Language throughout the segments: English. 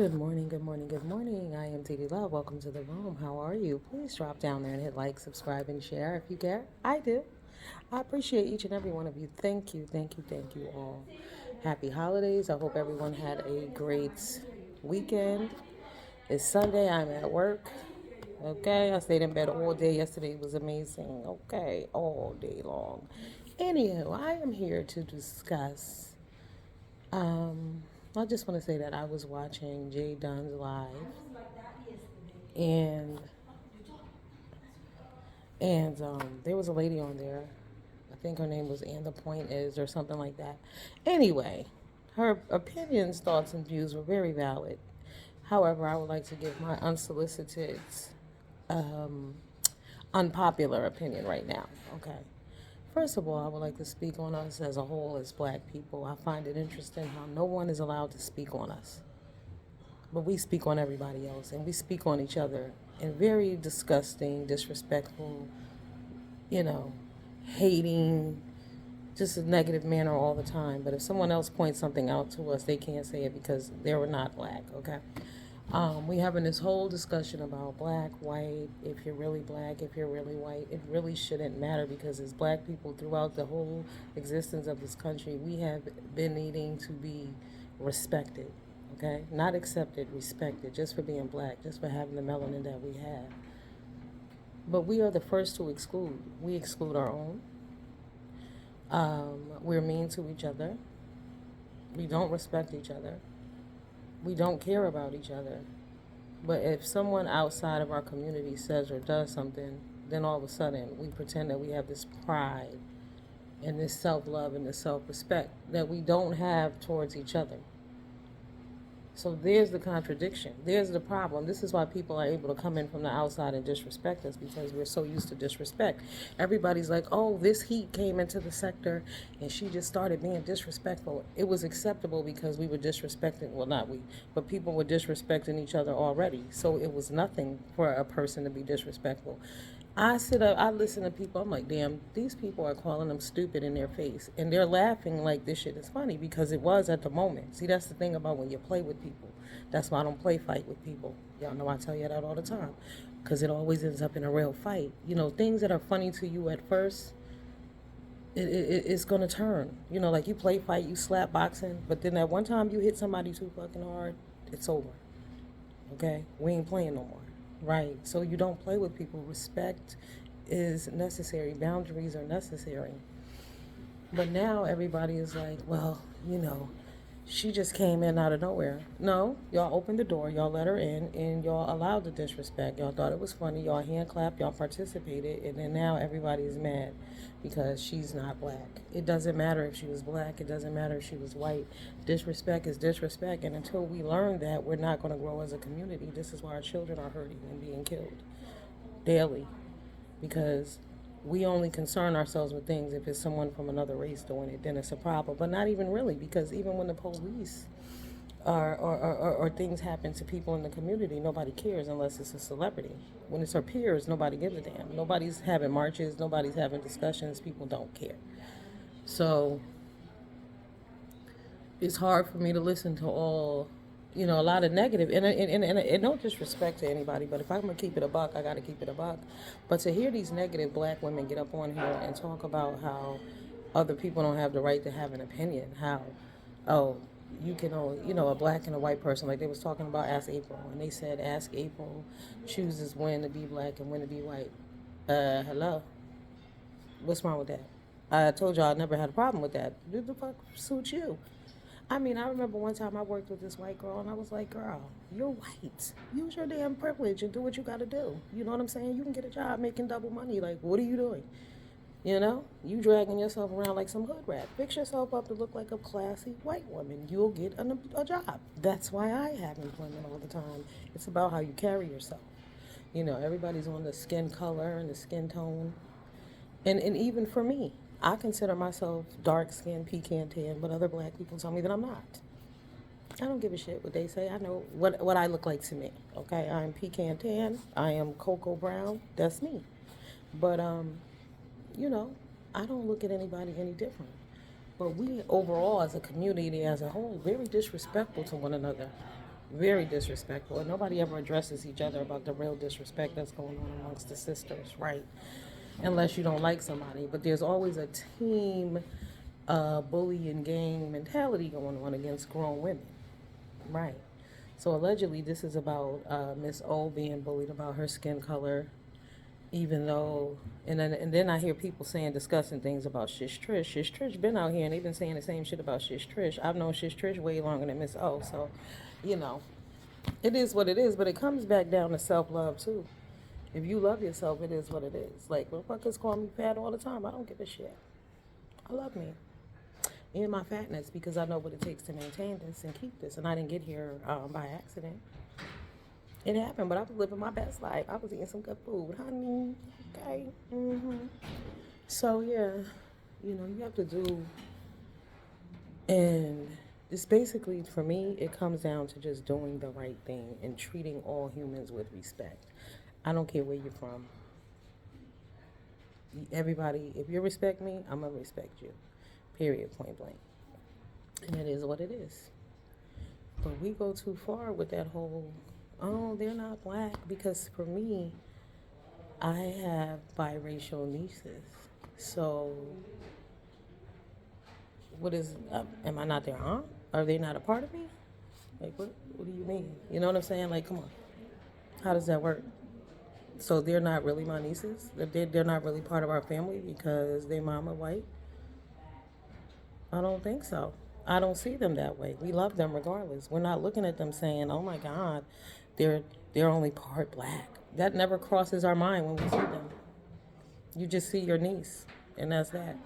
Good morning, good morning, good morning. I am TD Love. Welcome to the room. How are you? Please drop down there and hit like, subscribe, and share if you care. I do. I appreciate each and every one of you. Thank you, thank you, thank you all. Happy holidays. I hope everyone had a great weekend. It's Sunday. I'm at work. Okay, I stayed in bed all day. Yesterday was amazing. Okay, all day long. Anywho, I am here to discuss um, I just want to say that I was watching Jay Dunn's live, and there was a lady on there. I think her name was "And the Point Is" or something like that. Anyway, her opinions, thoughts, and views were very valid. However, I would like to give my unsolicited, um, unpopular opinion right now. Okay. First of all, I would like to speak on us as a whole as black people. I find it interesting how no one is allowed to speak on us. But we speak on everybody else and we speak on each other in very disgusting, disrespectful, you know, hating, just a negative manner all the time. But if someone else points something out to us, they can't say it because they're not black, okay? We having this whole discussion about black, white, if you're really black, if you're really white. It really shouldn't matter because as black people throughout the whole existence of this country, we have been needing to be respected, okay? Not accepted, respected, just for being black, just for having the melanin that we have. But we are the first to exclude. We exclude our own. We're mean to each other. We don't respect each other. We don't care about each other. But if someone outside of our community says or does something, then all of a sudden we pretend that we have this pride and this self-love and this self-respect that we don't have towards each other. So there's the contradiction. There's the problem. This is why people are able to come in from the outside and disrespect us because we're so used to disrespect. Everybody's like, oh, this heat came into the sector and she just started being disrespectful. It was acceptable because we were disrespecting, well, not we, but people were disrespecting each other already. So it was nothing for a person to be disrespectful. I sit up, I listen to people, I'm like, damn, these people are calling them stupid in their face. And they're laughing like this shit is funny because it was at the moment. See, that's the thing about when you play with people. That's why I don't play fight with people. Y'all know I tell you that all the time. Because it always ends up in a real fight. You know, things that are funny to you at first, it's going to turn. You know, like you play fight, you slap boxing, but then that one time you hit somebody too fucking hard, it's over. Okay? We ain't playing no more. Right. So you don't play with people. Respect is necessary. Boundaries are necessary. But now everybody is like, well, you know, she just came in out of nowhere. No, y'all opened the door, y'all let her in, and y'all allowed the disrespect. Y'all thought it was funny, y'all hand clapped, y'all participated, and then now everybody is mad because she's not black. It doesn't matter if she was black, it doesn't matter if she was white. Disrespect is disrespect, and until we learn that, we're not going to grow as a community. This is why our children are hurting and being killed daily because we only concern ourselves with things if it's someone from another race doing it, then it's a problem. But not even really, because even when the police or things happen to people in the community, nobody cares unless it's a celebrity. When it's our peers, nobody gives a damn. Nobody's having marches, nobody's having discussions, people don't care. So it's hard for me to listen to all, you know, a lot of negative, and no disrespect to anybody, but if I'm gonna keep it a buck, I gotta keep it a buck. But to hear these negative black women get up on here and talk about how other people don't have the right to have an opinion, how, oh, you can only, you know, a black and a white person, like they was talking about Ask April, and they said Ask April chooses when to be black and when to be white. Hello? What's wrong with that? I told y'all I never had a problem with that. Who the fuck suits you? I mean, I remember one time I worked with this white girl, and I was like, girl, you're white. Use your damn privilege and do what you got to do. You know what I'm saying? You can get a job making double money. Like, what are you doing? You know? You dragging yourself around like some hood rat. Fix yourself up to look like a classy white woman. You'll get a job. That's why I have employment all the time. It's about how you carry yourself. You know, everybody's on the skin color and the skin tone. And even for me, I consider myself dark skinned, pecan tan, but other black people tell me that I'm not. I don't give a shit what they say. I know what I look like to me. Okay, I'm pecan tan. I am cocoa brown. That's me. But you know, I don't look at anybody any different. But we overall, as a community, as a whole, very disrespectful to one another. Very disrespectful. And nobody ever addresses each other about the real disrespect that's going on amongst the sisters, right? Unless you don't like somebody. But there's always a team bully and gang mentality going on against grown women, right? So allegedly, this is about Miss O being bullied about her skin color, even though, and then I hear people saying discussing things about Shish Trish. Shish Trish been out here and they've been saying the same shit about Shish Trish. I've known Shish Trish way longer than Miss O, so you know, it is what it is. But it comes back down to self love too. If you love yourself, it is what it is. Like motherfuckers call me fat all the time. I don't give a shit. I love me and my fatness because I know what it takes to maintain this and keep this. And I didn't get here by accident. It happened, but I was living my best life. I was eating some good food, honey. Okay. So yeah, you have to do, and it's basically for me. It comes down to just doing the right thing and treating all humans with respect. I don't care where you're from. Everybody, if you respect me, I'm gonna respect you. Period. Point blank. And it is what it is. But we go too far with that whole, oh, they're not black. Because for me, I have biracial nieces. So, am I not their aunt? Are they not a part of me? Like, what do you mean? You know what I'm saying? Like, come on. How does that work? So they're not really my nieces? They're not really part of our family because their mama white? I don't think so. I don't see them that way. We love them regardless. We're not looking at them saying, "Oh my God, they're only part black." That never crosses our mind when we see them. You just see your niece, and that's that.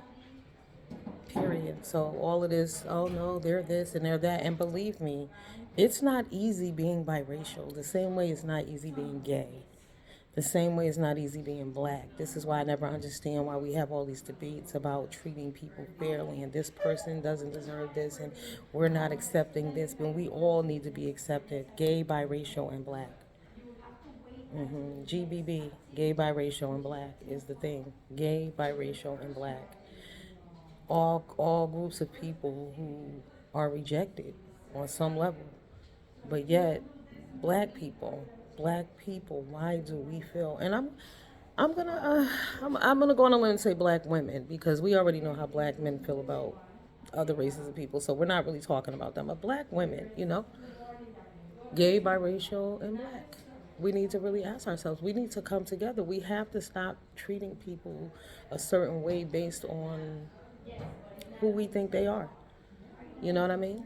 Period. So all it is, oh no, they're this and they're that. And believe me, it's not easy being biracial. The same way it's not easy being gay. The same way it's not easy being black. This is why I never understand why we have all these debates about treating people fairly and this person doesn't deserve this and we're not accepting this, but we all need to be accepted. Gay, biracial, and black. GBB, gay, biracial, and black is the thing. Gay, biracial, and black. All groups of people who are rejected on some level. But yet, black people, why do we feel? And I'm gonna go on a limb and say black women because we already know how black men feel about other races of people, so we're not really talking about them. But black women, gay, biracial, and black. We need to really ask ourselves. We need to come together. We have to stop treating people a certain way based on who we think they are. You know what I mean?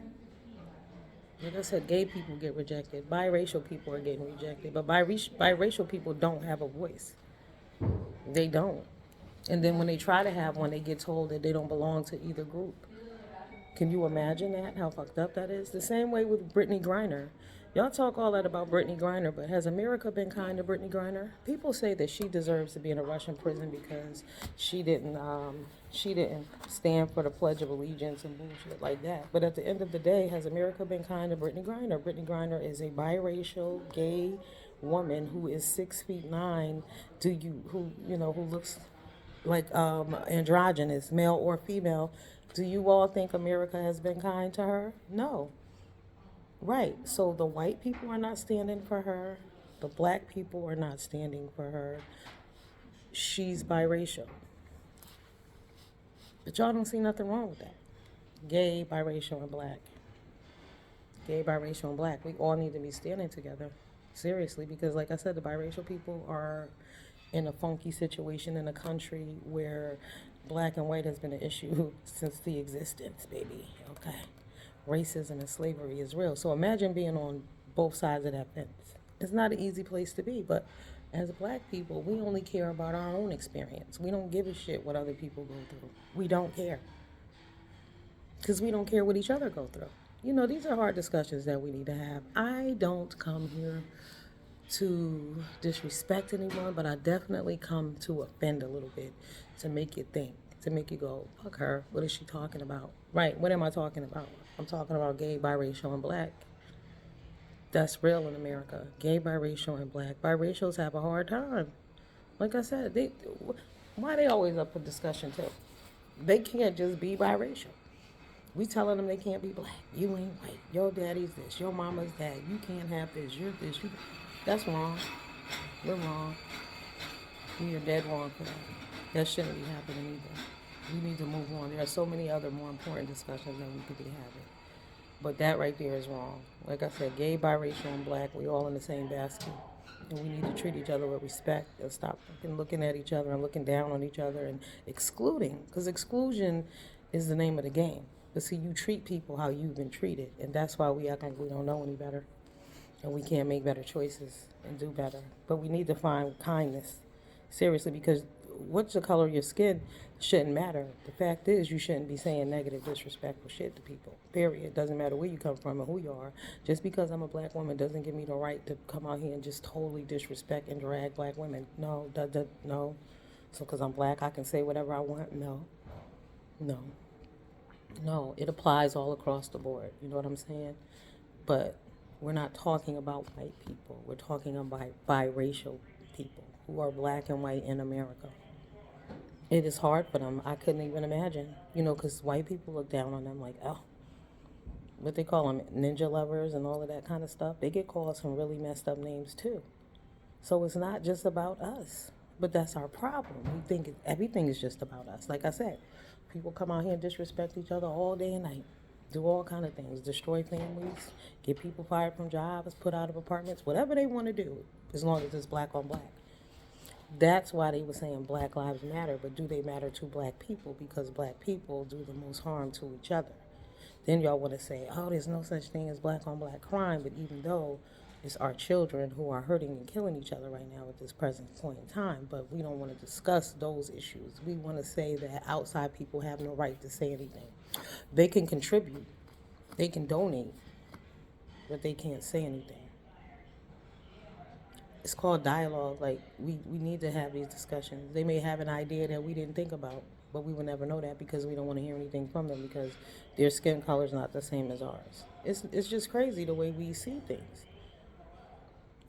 Like I said, gay people get rejected. Biracial people are getting rejected. But biracial people don't have a voice. They don't. And then when they try to have one, they get told that they don't belong to either group. Can you imagine that? How fucked up that is? The same way with Brittany Griner. Y'all talk all that about Brittany Griner, but has America been kind to Brittany Griner? People say that she deserves to be in a Russian prison because she didn't stand for the Pledge of Allegiance and bullshit like that. But at the end of the day, has America been kind to Brittany Griner? Brittany Griner is a biracial, gay woman who is 6'9", who looks like androgynous, male or female. Do you all think America has been kind to her? No. Right. So the white people are not standing for her. The black people are not standing for her. She's biracial. But y'all don't see nothing wrong with that. Gay, biracial, and black. Gay, biracial, and black. We all need to be standing together. Seriously, because like I said, the biracial people are in a funky situation in a country where black and white has been an issue since the existence, baby. Okay. Racism and slavery is real. So imagine being on both sides of that fence. It's not an easy place to be, but as black people, we only care about our own experience. We don't give a shit what other people go through. We don't care. Because we don't care what each other go through. These are hard discussions that we need to have. I don't come here to disrespect anyone, but I definitely come to offend a little bit, to make you think, to make you go, fuck her, what is she talking about? Right, what am I talking about? I'm talking about gay, biracial, and black. That's real in America. Gay, biracial, and black. Biracials have a hard time. Like I said, why are they always up for discussion too? They can't just be biracial. We telling them they can't be black. You ain't white. Your daddy's this. Your mama's that. You can't have this. You're this. That's wrong. We're wrong. We are dead wrong for that. That shouldn't be happening either. We need to move on. There are so many other more important discussions that we could be having. But that right there is wrong. Like I said, gay, biracial, and black, we all in the same basket. And we need to treat each other with respect and stop looking at each other and looking down on each other and excluding. Because exclusion is the name of the game. But see, you treat people how you've been treated. And that's why we act like we don't know any better. And we can't make better choices and do better. But we need to find kindness. Seriously, because what's the color of your skin shouldn't matter. The fact is, you shouldn't be saying negative, disrespectful shit to people. Period. It doesn't matter where you come from or who you are. Just because I'm a black woman doesn't give me the right to come out here and just totally disrespect and drag black women. No, no. So because I'm black, I can say whatever I want? No. No, it applies all across the board. You know what I'm saying? But we're not talking about white people. We're talking about biracial people who are black and white in America. It is hard for them. I couldn't even imagine, because white people look down on them like, oh, what they call them, ninja lovers and all of that kind of stuff. They get called some really messed up names too. So it's not just about us. But that's our problem. We think everything is just about us. Like I said, people come out here and disrespect each other all day and night. Do all kind of things. Destroy families. Get people fired from jobs. Put out of apartments. Whatever they want to do. As long as it's black on black. That's why they were saying Black Lives Matter. But do they matter to black people? Because black people do the most harm to each other. Then y'all want to say, oh, there's no such thing as black on black crime. But even though it's our children who are hurting and killing each other right now at this present point in time. But we don't want to discuss those issues. We want to say that outside people have no right to say anything. They can contribute. They can donate. But they can't say anything. It's called dialogue. Like, we need to have these discussions. They may have an idea that we didn't think about. But we would never know that because we don't want to hear anything from them because their skin color is not the same as ours. It's just crazy the way we see things.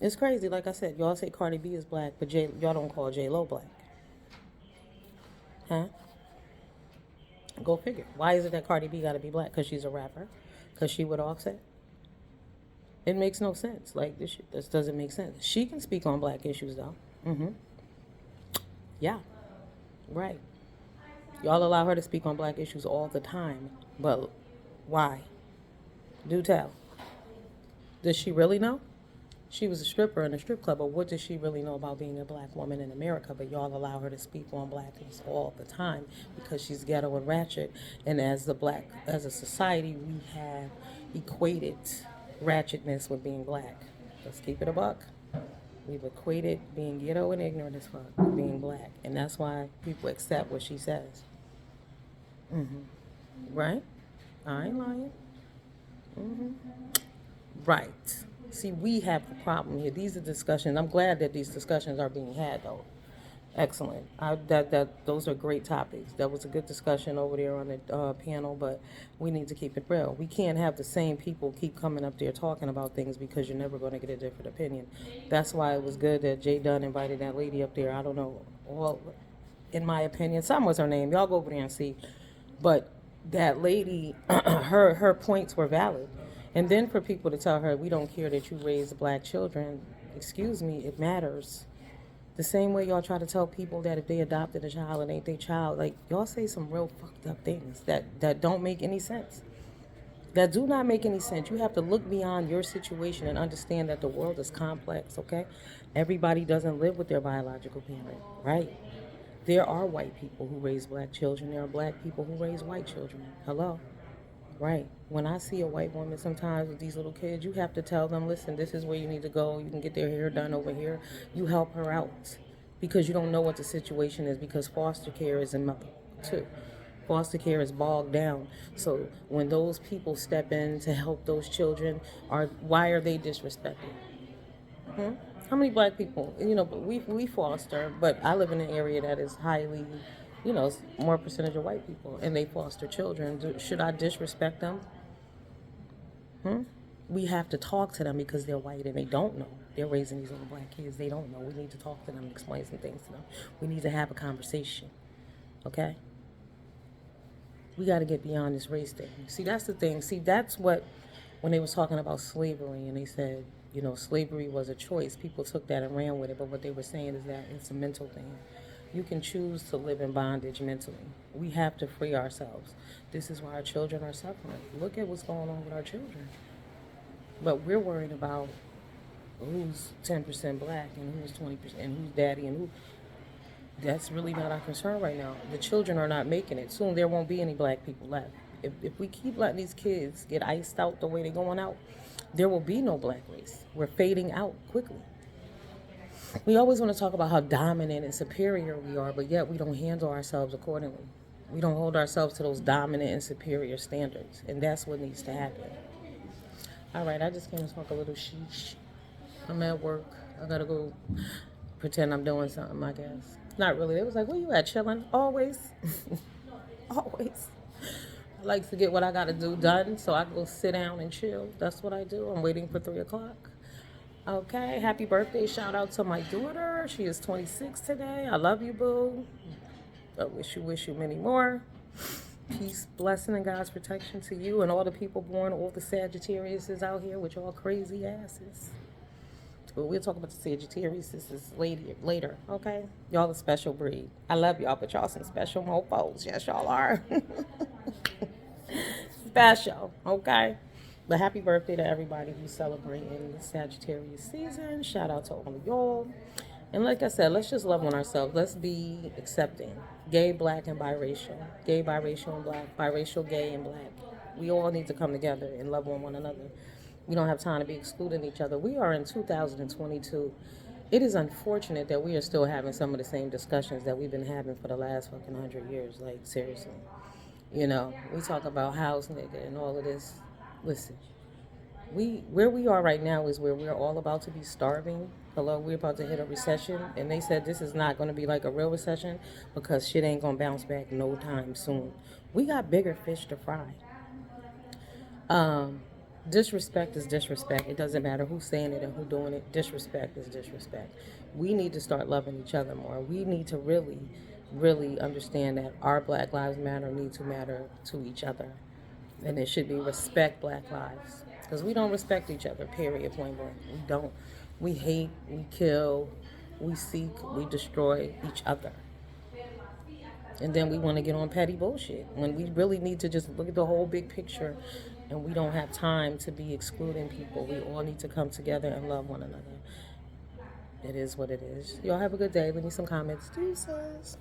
It's crazy. Like I said, y'all say Cardi B is black, but y'all don't call J-Lo black. Huh? Go figure. Why is it that Cardi B got to be black? Because she's a rapper? Because she would Offset? It makes no sense. Like, this doesn't make sense. She can speak on black issues, though. Yeah. Right. Y'all allow her to speak on black issues all the time. But why? Do tell. Does she really know? She was a stripper in a strip club, but what does she really know about being a black woman in America? But y'all allow her to speak on blackness all the time because she's ghetto and ratchet. And as a society, we have equated ratchetness with being black. Let's keep it a buck. We've equated being ghetto and ignorant as fuck with being black. And that's why people accept what she says. Right? I ain't lying. Right. See, we have a problem here. These are discussions. I'm glad that these discussions are being had, though. Excellent. Those are great topics. That was a good discussion over there on the panel, but we need to keep it real. We can't have the same people keep coming up there talking about things because you're never going to get a different opinion. That's why it was good that Jay Dunn invited that lady up there. I don't know. Well, in my opinion, some was her name. Y'all go over there and see. But that lady, her points were valid. And then for people to tell her, we don't care that you raise black children, excuse me, it matters. The same way y'all try to tell people that if they adopted a child, it ain't their child. Like, y'all say some real fucked up things that don't make any sense. That do not make any sense. You have to look beyond your situation and understand that the world is complex, okay? Everybody doesn't live with their biological parent, right? There are white people who raise black children. There are black people who raise white children. Hello? Right. When I see a white woman sometimes with these little kids, you have to tell them, listen, this is where you need to go. You can get their hair done over here. You help her out because you don't know what the situation is because foster care is in too. Foster care is bogged down. So when those people step in to help those children, why are they disrespected? How many black people, we foster, but I live in an area that is highly, more percentage of white people, and they foster children. Should I disrespect them? We have to talk to them because they're white and they don't know. They're raising these little black kids. They don't know. We need to talk to them and explain some things to them. We need to have a conversation, okay? We got to get beyond this race thing. See, that's the thing. See, that's what, when they was talking about slavery and they said, you know, slavery was a choice, people took that and ran with it. But what they were saying is that it's a mental thing. You can choose to live in bondage mentally. We have to free ourselves. This is why our children are suffering. Look at what's going on with our children. But we're worried about who's 10% black and who's 20% and who's daddy and who. That's really not our concern right now. The children are not making it. Soon there won't be any black people left. If we keep letting these kids get iced out the way they're going out, there will be no black race. We're fading out quickly. We always want to talk about how dominant and superior we are, but yet we don't handle ourselves accordingly. We don't hold ourselves to those dominant and superior standards, and that's what needs to happen. All right, I just came to talk a little sheesh. I'm at work. I gotta go pretend I'm doing something, I guess. Not really. It was like, where you at, chilling? Always. Always. I like to get what I gotta do done, so I go sit down and chill. That's what I do. I'm waiting for 3 o'clock. Okay, happy birthday. Shout out to my daughter. She is 26 today. I love you, boo. I wish you many more. Peace, blessing, and God's protection to you and all the people born, all the Sagittariuses out here with y'all crazy asses. But we'll talk about the Sagittarius. This is later, okay? Y'all a special breed. I love y'all, but y'all some special mofos. Yes, y'all are. Special, okay? But happy birthday to everybody who's celebrating the Sagittarius season. Shout out to all of y'all. And like I said, let's just love on ourselves. Let's be accepting. Gay, black, and biracial. Gay, biracial, and black. Biracial, gay, and black. We all need to come together and love on one another. We don't have time to be excluding each other. We are in 2022. It is unfortunate that we are still having some of the same discussions that we've been having for the last fucking 100 years. Like, seriously. You know, we talk about house nigga and all of this. Listen, where we are right now is where we're all about to be starving. Hello, we're about to hit a recession, and they said this is not going to be like a real recession because shit ain't going to bounce back no time soon. We got bigger fish to fry. Disrespect is disrespect. It doesn't matter who's saying it and who's doing it. Disrespect is disrespect. We need to start loving each other more. We need to really understand that our Black Lives Matter need to matter to each other. And it should be respect Black lives. Because we don't respect each other, period, point blank. We don't. We hate, we kill, we seek, we destroy each other. And then we want to get on petty bullshit when we really need to just look at the whole big picture, and we don't have time to be excluding people. We all need to come together and love one another. It is what it is. Y'all have a good day. Leave me some comments. Deuces.